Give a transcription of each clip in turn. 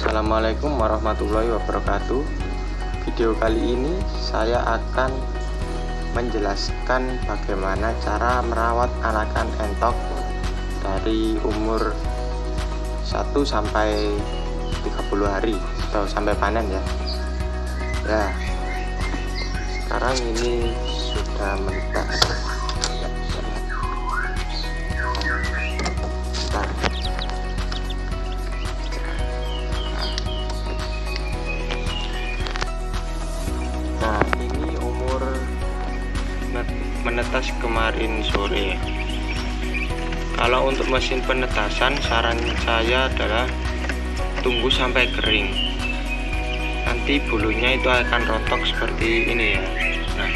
Assalamualaikum warahmatullahi wabarakatuh. Video kali ini saya akan menjelaskan bagaimana cara merawat anakan entok dari umur 1 sampai 30 hari atau sampai panen ya. Sekarang ini sudah menetas. Nah, ini umur menetas kemarin sore. Kalau untuk mesin penetasan, saran saya adalah tunggu sampai kering. Nanti bulunya itu akan rontok seperti ini ya. Nah,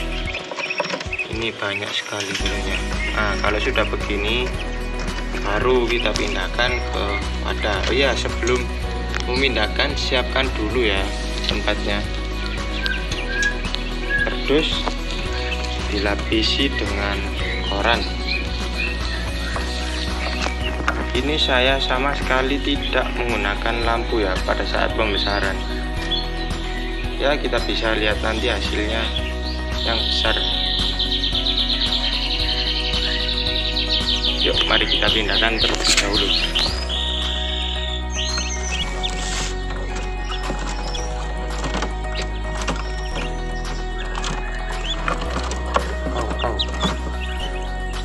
ini banyak sekali bulunya. Nah, kalau sudah begini baru kita pindahkan ke wadah. Oh ya, sebelum memindahkan siapkan dulu ya tempatnya. Kardus dilapisi dengan koran. Ini saya sama sekali tidak menggunakan lampu ya pada saat pembesaran. Ya, kita bisa lihat nanti hasilnya yang besar. Yuk, mari kita pindahkan terlebih dahulu.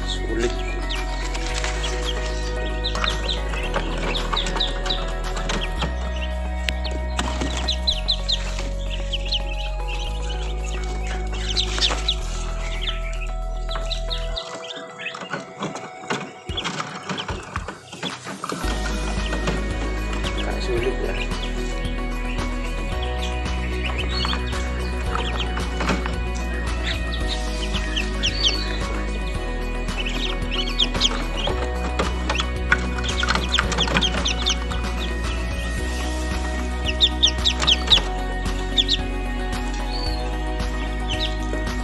Sulit. Sulit ya.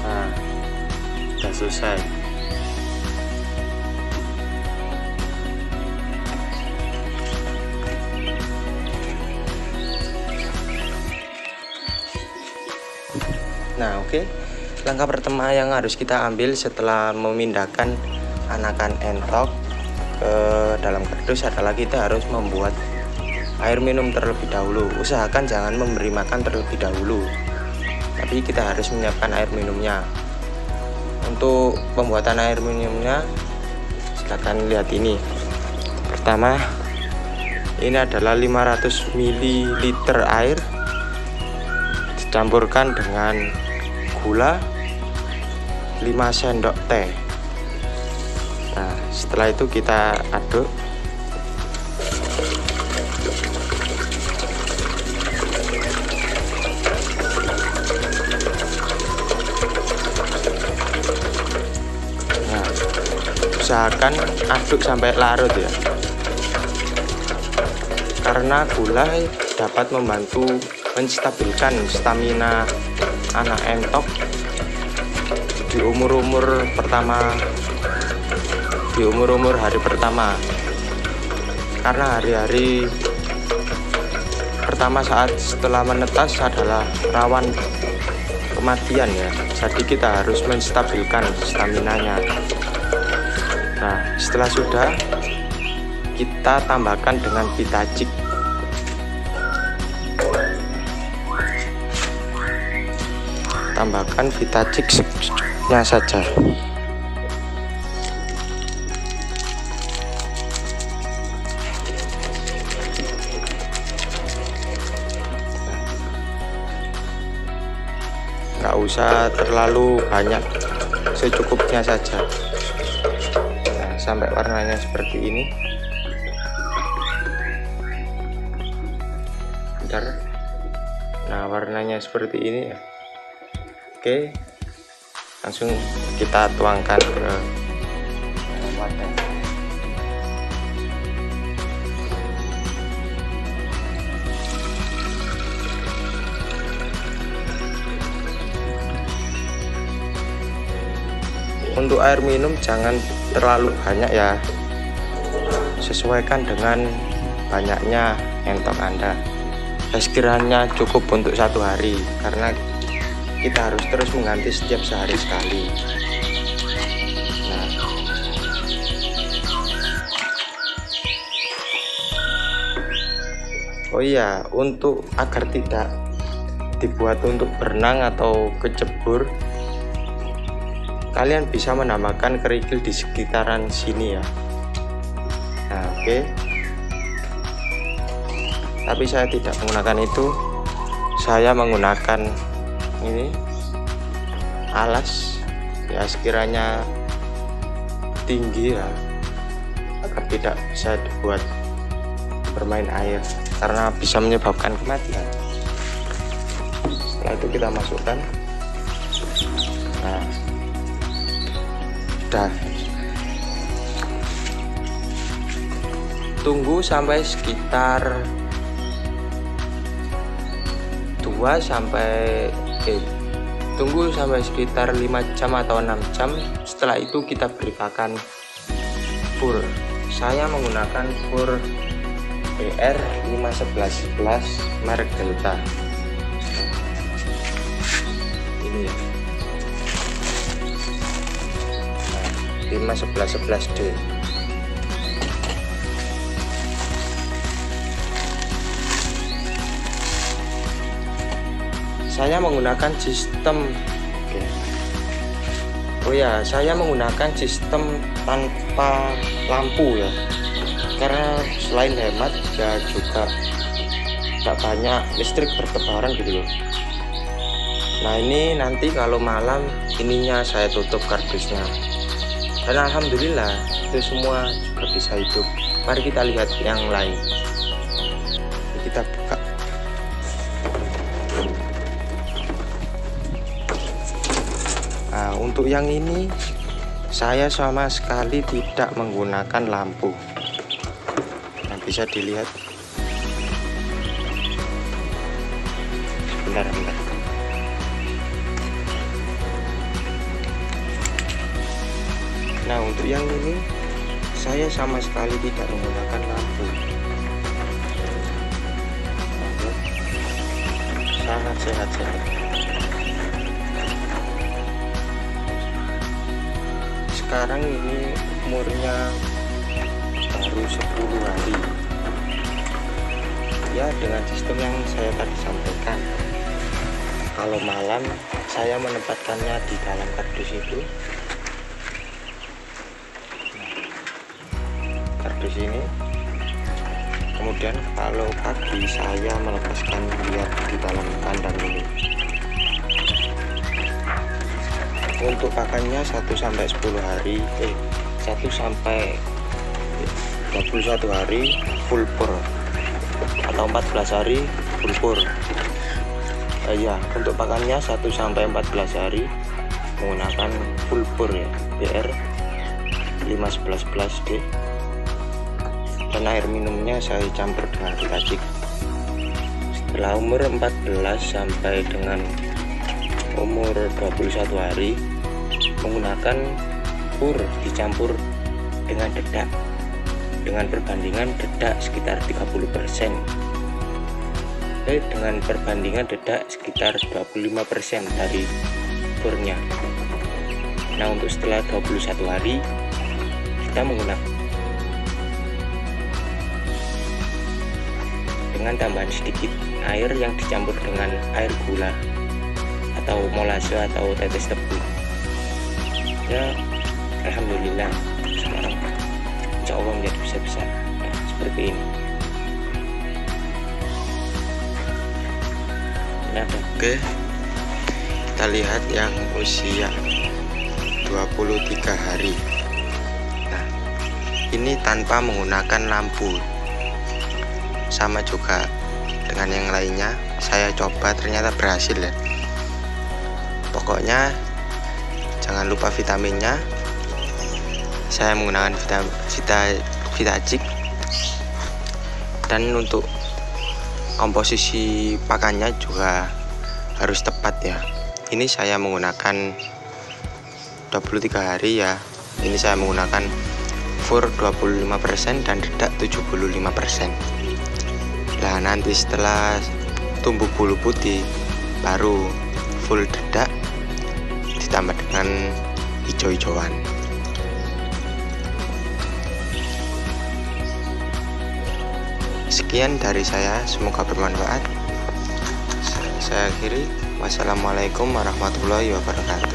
Nah, sudah selesai. Nah, oke. Langkah pertama yang harus kita ambil setelah memindahkan anakan entok ke dalam kardus adalah kita harus membuat air minum terlebih dahulu. Usahakan jangan memberi makan terlebih dahulu, tapi kita harus menyiapkan air minumnya. Untuk pembuatan air minumnya, silakan lihat ini. Pertama, ini adalah 500 ml air dicampurkan dengan gula 5 sendok teh. Nah, setelah itu kita aduk. Nah, usahakan aduk sampai larut ya, karena gula dapat membantu menstabilkan stamina anak entok di umur hari pertama, karena hari-hari pertama saat setelah menetas adalah rawan kematian ya. Jadi kita harus menstabilkan staminanya. Nah, setelah sudah, kita tambahkan dengan Vitagik. Tambahkan Vitagik-nya saja. Nggak usah terlalu banyak, secukupnya saja. Nah, sampai warnanya seperti ini. Bentar. Nah, warnanya seperti ini ya. Oke, langsung kita tuangkan ke wadah. Untuk air minum jangan terlalu banyak ya, sesuaikan dengan banyaknya entok Anda. sekiranya cukup untuk 1 hari, karena kita harus terus mengganti setiap sehari sekali. Nah, oh iya, untuk agar tidak dibuat untuk berenang atau kecebur, kalian bisa menambahkan kerikil di sekitaran sini ya. Nah, oke. Tapi saya tidak menggunakan itu. Saya menggunakan ini alas ya, sekiranya tinggi ya, agar tidak bisa dibuat bermain air karena bisa menyebabkan kematian. Setelah itu kita masukkan. Nah, udah. Tunggu sampai sekitar 5 jam atau 6 jam. Setelah itu kita beri pakan fur. Saya menggunakan fur BR 511 merek Delta. Ini ya. Nah, 51111D. Saya menggunakan sistem saya menggunakan sistem tanpa lampu ya, karena selain hemat ya juga tidak banyak listrik bertebaran gitu loh. Nah, ini nanti kalau malam ininya saya tutup kardusnya, dan alhamdulillah itu semua juga bisa hidup. Mari kita lihat yang lain. Kita buka. Nah, untuk yang ini saya sama sekali tidak menggunakan lampu. Nah, bisa dilihat. Bentar. Nah, untuk yang ini saya sama sekali tidak menggunakan lampu. Sangat sehat-sehat. Sekarang ini umurnya baru 10 hari ya, dengan sistem yang saya tadi sampaikan. Kalau malam saya menempatkannya di dalam kardus itu. Kardus ini. Kemudian kalau pagi saya melepaskan dia di dalam kandang ini. Untuk pakannya 1 sampai 10 hari, 1 sampai 21 hari full pur atau 14 hari full pur. Ya, untuk pakannya 1 sampai 14 hari menggunakan full pur ya, BR 511D. Dan air minumnya saya campur dengan Vitacik. Setelah umur 14 sampai dengan umur 21 hari menggunakan fur dicampur dengan dedak, dengan perbandingan dedak sekitar 30%, dengan perbandingan dedak sekitar 25% dari furnya. Nah, untuk setelah 21 hari kita menggunakan dengan tambahan sedikit air yang dicampur dengan air gula atau molase atau tetes tebu. Ya, alhamdulillah sekarang insya Allah menjadi besar-besar seperti ini. Nah, oke, kita lihat yang usia 23 hari. Nah, ini tanpa menggunakan lampu, sama juga dengan yang lainnya. Saya coba ternyata berhasil ya. Pokoknya jangan lupa vitaminnya. Saya menggunakan Vitacik. Dan untuk komposisi pakannya juga harus tepat ya. Ini saya menggunakan 23 hari ya. Ini saya menggunakan fur 25% dan dedak 75%. Nah, nanti setelah tumbuh bulu putih, baru full dedak ditambah dengan hijau-hijauan. Sekian dari saya, semoga bermanfaat. Saya akhiri. Wassalamualaikum warahmatullahi wabarakatuh.